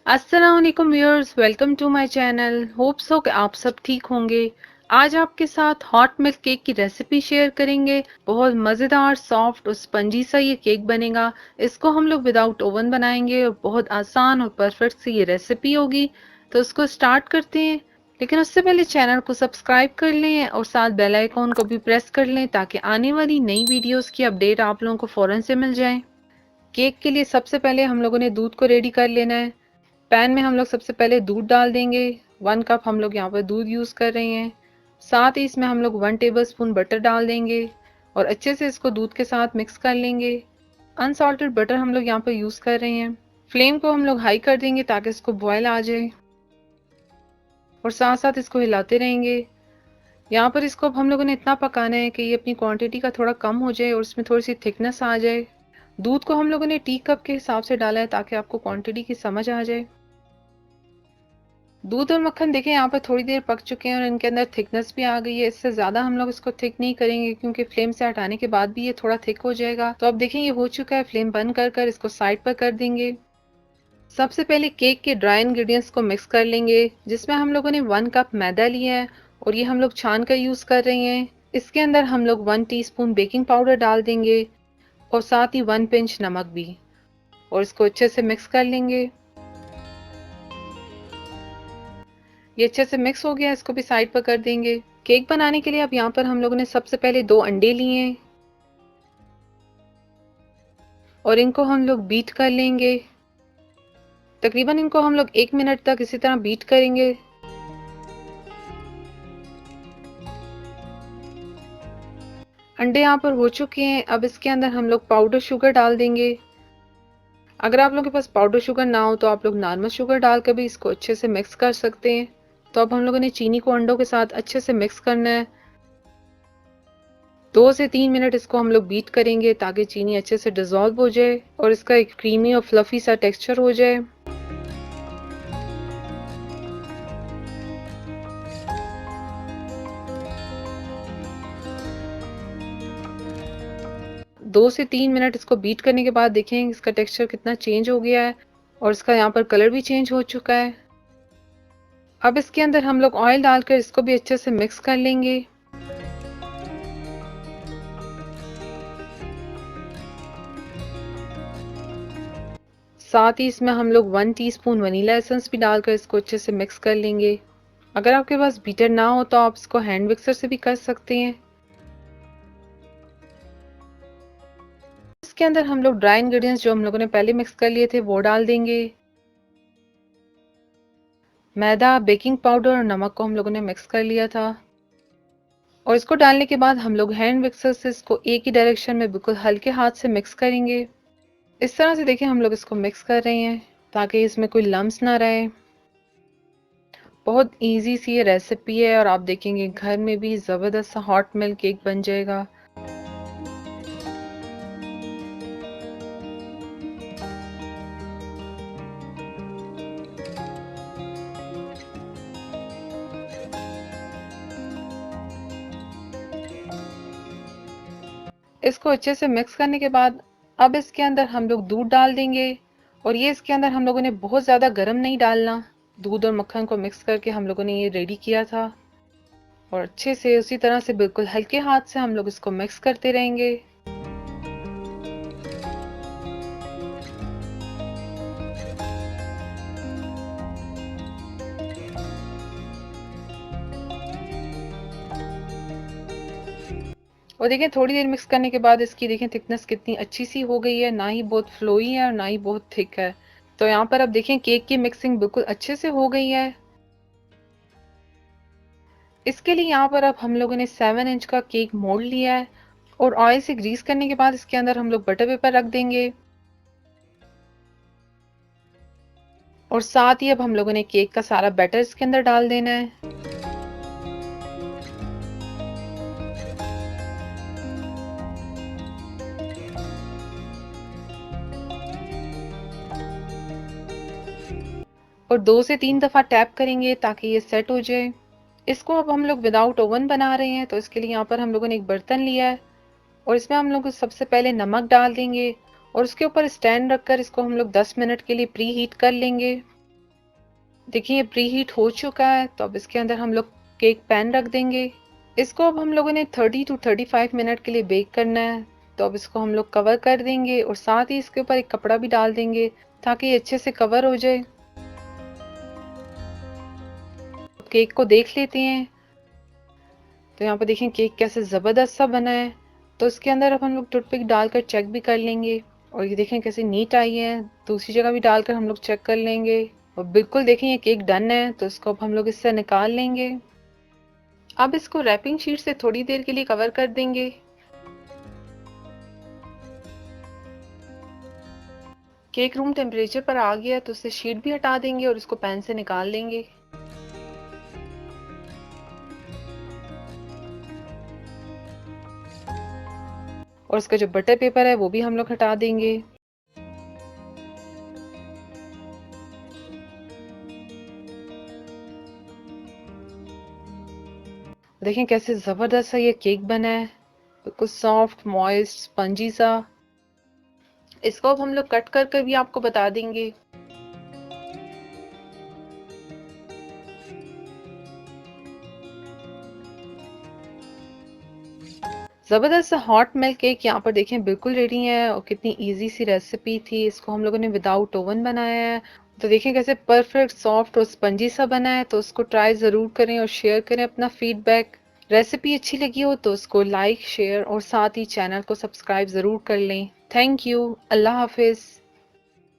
अस्सलाम वालेकुम viewers, welcome to my channel. Hope so कि आप सब ठीक होंगे। आज आपके साथ हॉट मिल्क केक की रेसिपी शेयर करेंगे। बहुत मज़ेदार, सॉफ्ट और स्पंजी सा ये केक बनेगा। इसको हम लोग विदाउट ओवन बनाएंगे और बहुत आसान और परफेक्ट सी ये रेसिपी होगी। तो इसको स्टार्ट करते हैं, लेकिन उससे पहले चैनल को सब्सक्राइब कर लें और साथ बेल आइकॉन को भी प्रेस कर लें ताकि आने वाली नई वीडियोस की अपडेट आप लोगों को फ़ौरन से मिल जाए। केक के लिए सबसे पहले हम लोगों ने दूध को रेडी कर लेना है। पैन में हम लोग सबसे पहले दूध डाल देंगे। 1 कप हम लोग यहाँ पर दूध यूज़ कर रहे हैं। साथ ही इसमें हम लोग 1 टेबल स्पून बटर डाल देंगे और अच्छे से इसको दूध के साथ मिक्स कर लेंगे। अनसॉल्टेड बटर हम लोग यहाँ पर यूज़ कर रहे हैं। फ्लेम को हम लोग हाई कर देंगे ताकि इसको बॉयल आ जाए और साथ साथ इसको हिलाते रहेंगे। यहाँ पर इसको अब हम लोगों ने इतना पकाना है कि ये अपनी क्वांटिटी का थोड़ा कम हो जाए और इसमें थोड़ी सी थिकनेस आ जाए। दूध को हम लोगों ने टी कप के हिसाब से डाला है ताकि आपको क्वांटिटी की समझ आ जाए। दूध और मक्खन देखें यहाँ पर थोड़ी देर पक चुके हैं और इनके अंदर थिकनेस भी आ गई है। इससे ज़्यादा हम लोग इसको थिक नहीं करेंगे क्योंकि फ्लेम से हटाने के बाद भी ये थोड़ा थिक हो जाएगा। तो अब देखें ये हो चुका है। फ्लेम बंद कर कर इसको साइड पर कर देंगे। सबसे पहले केक के ड्राई इंग्रेडिएंट्स को मिक्स कर लेंगे, जिसमें हम लोगों ने 1 कप मैदा लिया है और ये हम लोग छान कर यूज़ कर रहे हैं। इसके अंदर हम लोग 1 टीस्पून बेकिंग पाउडर डाल देंगे और साथ ही 1 पिंच नमक भी, और इसको अच्छे से मिक्स कर लेंगे। ये अच्छे से मिक्स हो गया, इसको भी साइड पर कर देंगे। केक बनाने के लिए अब यहाँ पर हम लोगों ने सबसे पहले 2 अंडे लिए हैं और इनको हम लोग बीट कर लेंगे। तकरीबन इनको हम लोग 1 मिनट तक इसी तरह बीट करेंगे। अंडे यहाँ पर हो चुके हैं। अब इसके अंदर हम लोग पाउडर शुगर डाल देंगे। अगर आप लोगों के पास पाउडर शुगर ना हो तो आप लोग नॉर्मल शुगर डालकर भी इसको अच्छे से मिक्स कर सकते हैं। तो अब हम लोगों ने चीनी को अंडों के साथ अच्छे से मिक्स करना है। 2 से 3 मिनट इसको हम लोग बीट करेंगे ताकि चीनी अच्छे से डिजॉल्व हो जाए और इसका एक क्रीमी और फ्लफी सा टेक्सचर हो जाए। 2 से 3 मिनट इसको बीट करने के बाद देखें इसका टेक्सचर कितना चेंज हो गया है और इसका यहाँ पर कलर भी चेंज हो चुका है। अब इसके अंदर हम लोग ऑयल डालकर इसको भी अच्छे से मिक्स कर लेंगे। साथ ही इसमें हम लोग 1 टीस्पून वनीला एसेंस भी डालकर इसको अच्छे से मिक्स कर लेंगे। अगर आपके पास बीटर ना हो तो आप इसको हैंड मिक्सर से भी कर सकते हैं। इसके अंदर हम लोग ड्राई इंग्रेडिएंट्स जो हम लोगों ने पहले मिक्स कर लिए थे वो डाल देंगे। मैदा, बेकिंग पाउडर और नमक को हम लोगों ने मिक्स कर लिया था और इसको डालने के बाद हम लोग हैंड मिक्सर से इसको एक ही डायरेक्शन में बिल्कुल हल्के हाथ से मिक्स करेंगे। इस तरह से देखिए हम लोग इसको मिक्स कर रहे हैं ताकि इसमें कोई लम्स ना रहे। बहुत इजी सी ये रेसिपी है और आप देखेंगे घर में भी ज़बरदस्त सा हॉट मिल्क केक बन जाएगा। इसको अच्छे से मिक्स करने के बाद अब इसके अंदर हम लोग दूध डाल देंगे और ये इसके अंदर हम लोगों ने बहुत ज़्यादा गर्म नहीं डालना। दूध और मक्खन को मिक्स करके हम लोगों ने ये रेडी किया था और अच्छे से उसी तरह से बिल्कुल हल्के हाथ से हम लोग इसको मिक्स करते रहेंगे। और देखिए थोड़ी देर मिक्स करने के बाद इसकी देखें थिकनेस कितनी अच्छी सी हो गई है। ना ही बहुत फ्लोई है और ना ही बहुत थिक है। तो यहाँ पर अब देखें केक की मिक्सिंग बिल्कुल अच्छे से हो गई है। इसके लिए यहाँ पर अब हम लोगों ने 7 इंच का केक मोल्ड लिया है और ऑयल से ग्रीस करने के बाद इसके अंदर हम लोग बटर पेपर रख देंगे और साथ ही अब हम लोगों ने केक का सारा बैटर इसके अंदर डाल देना है। और 2 से 3 दफ़ा टैप करेंगे ताकि ये सेट हो जाए। इसको अब हम लोग विदाउट ओवन बना रहे हैं तो इसके लिए यहाँ पर हम लोगों ने एक बर्तन लिया है और इसमें हम लोग सबसे पहले नमक डाल देंगे और उसके ऊपर स्टैंड रखकर इसको हम लोग 10 मिनट के लिए प्री हीट कर लेंगे। देखिए ये प्री हीट हो चुका है, तो अब इसके अंदर हम लोग केक पैन रख देंगे। इसको अब हम लोगों ने 30 टू 35 मिनट के लिए बेक करना है। तो अब इसको हम लोग कवर कर देंगे और साथ ही इसके ऊपर एक कपड़ा भी डाल देंगे ताकि ये अच्छे से कवर हो जाए। केक को देख लेते हैं। तो यहाँ पर देखें केक कैसे ज़बरदस्त सा बना है। तो इसके अंदर अब हम लोग टूथपिक डालकर चेक भी कर लेंगे। और ये देखें कैसे नीट आई है। दूसरी जगह भी डालकर हम लोग चेक कर लेंगे। और बिल्कुल देखें ये केक डन है, तो इसको अब हम लोग इससे निकाल लेंगे। अब इसको रैपिंग शीट से थोड़ी देर के लिए कवर कर देंगे। केक रूम टेम्परेचर पर आ गया, तो उससे शीट भी हटा देंगे और इसको पैन से निकाल लेंगे। और इसका जो बटर पेपर है वो भी हम लोग हटा देंगे। देखें कैसे जबरदस्त सा ये केक बना है, बिल्कुल सॉफ्ट मॉइस्ट स्पंजी सा। इसको अब हम लोग कट कर कर भी आपको बता देंगे। जबरदस्त सा हॉट मिल्क केक यहाँ पर देखें बिल्कुल रेडी है। और कितनी इजी सी रेसिपी थी। इसको हम लोगों ने विदाउट ओवन बनाया है। तो देखें कैसे परफेक्ट सॉफ्ट और स्पंजी सा बना है। तो उसको ट्राई ज़रूर करें और शेयर करें अपना फीडबैक। रेसिपी अच्छी लगी हो तो उसको लाइक शेयर और साथ ही चैनल को सब्सक्राइब ज़रूर कर लें। Thank you. अल्लाह हाफिज़।